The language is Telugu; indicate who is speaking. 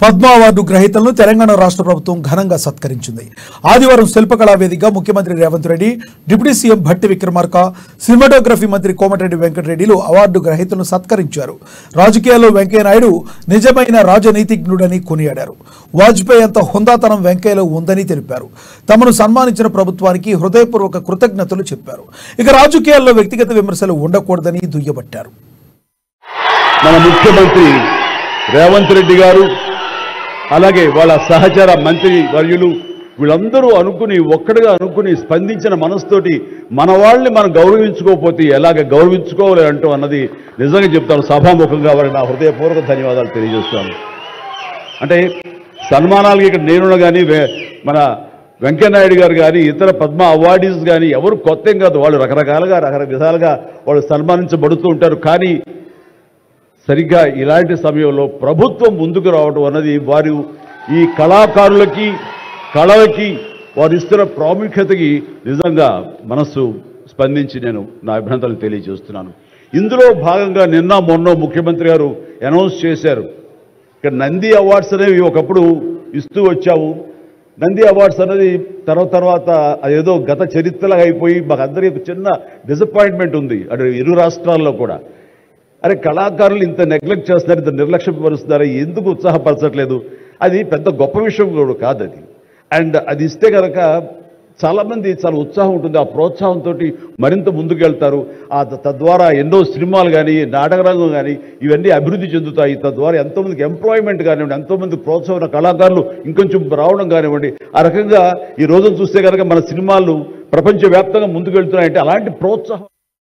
Speaker 1: పద్మ అవార్డు గ్రహీతలను తెలంగాణ రాష్ట్ర ప్రభుత్వం ఘనంగా సత్కరించింది. ఆదివారం శిల్పకళా వేదికగా ముఖ్యమంత్రి Revanth Reddy, deputy CM Bhatti Vikramarka, cinematography మంత్రి కోమటిరెడ్డి వెంకటరెడ్డిలు అవార్డు గ్రహీతలను సత్కరించారు. రాజకీయాల్లో వెంకయ్యనాయుడు నిజమైన రాజనీతిజ్ఞుడని కొనియాడారు. వాజ్పేయి అంత హుందాతనం వెంకయ్యలో ఉందని తెలిపారు. తమను సన్మానించిన ప్రభుత్వానికి హృదయపూర్వక కృతజ్ఞతలు చెప్పారు. ఇక రాజకీయాల్లో వ్యక్తిగత విమర్శలు ఉండకూడదని దుయ్యబట్టారు.
Speaker 2: మన ముఖ్యమంత్రి రేవంత్ రెడ్డి గారు అలాగే వాళ్ళ సహచర మంత్రి వర్యులు వీళ్ళందరూ ఒక్కడిగా అనుకుని స్పందించిన మనసుతోటి మన వాళ్ళని మనం గౌరవించుకోకపోతే ఎలాగ గౌరవించుకోవాలి అంటూ అన్నది నిజంగా చెప్తాను. సభాముఖంగా వారికి నా హృదయపూర్వక ధన్యవాదాలు తెలియజేస్తాను. అంటే సన్మానాలకి ఇక్కడ నేను కానీ మన వెంకయ్యనాయుడు గారు కానీ ఇతర పద్మ అవార్డీస్ కానీ ఎవరు కొత్త ఏం కాదు. వాళ్ళు రకరకాలుగా విధాలుగా వాళ్ళు సన్మానించబడుతూ ఉంటారు. కానీ సరిగ్గా ఇలాంటి సమయంలో ప్రభుత్వం ముందుకు రావడం అన్నది వారు ఈ కళాకారులకి కళలకి వారు ఇస్తున్న ప్రాముఖ్యతకి నిజంగా మనస్సు స్పందించి నేను నా అభినందనలు తెలియజేస్తున్నాను. ఇందులో భాగంగా నిన్న మొన్న ముఖ్యమంత్రి గారు అనౌన్స్ చేశారు. ఇక్కడ నంది అవార్డ్స్ అనేవి ఒకప్పుడు ఇస్తూ వచ్చాము. నంది అవార్డ్స్ అనేది తర్వాత అదేదో గత చరిత్రలాగా అయిపోయి మాకు అందరికీ చిన్న డిసప్పాయింట్మెంట్ ఉంది అటు ఇరు రాష్ట్రాల్లో కూడా. అరే కళాకారులు ఇంత నెగ్లెక్ట్ చేస్తున్నారు, ఇంత నిర్లక్ష్యపరుస్తున్నారు, ఎందుకు ఉత్సాహపరచట్లేదు? అది పెద్ద గొప్ప విషయం కూడా కాదు అది. అండ్ అది ఇస్తే కనుక చాలామంది చాలా ఉత్సాహం ఉంటుంది. ఆ ప్రోత్సాహంతో మరింత ముందుకెళ్తారు. తద్వారా ఎన్నో సినిమాలు కానీ నాటక రంగం కానీ ఇవన్నీ అభివృద్ధి చెందుతాయి. తద్వారా ఎంతోమందికి ఎంప్లాయ్మెంట్ కానివ్వండి, ఎంతోమంది ప్రోత్సాహం కళాకారులు ఇంకొంచెం రావడం కానివ్వండి. ఆ రకంగా ఈ రోజును చూస్తే కనుక మన సినిమాలు ప్రపంచవ్యాప్తంగా ముందుకెళ్తున్నాయంటే అలాంటి ప్రోత్సాహం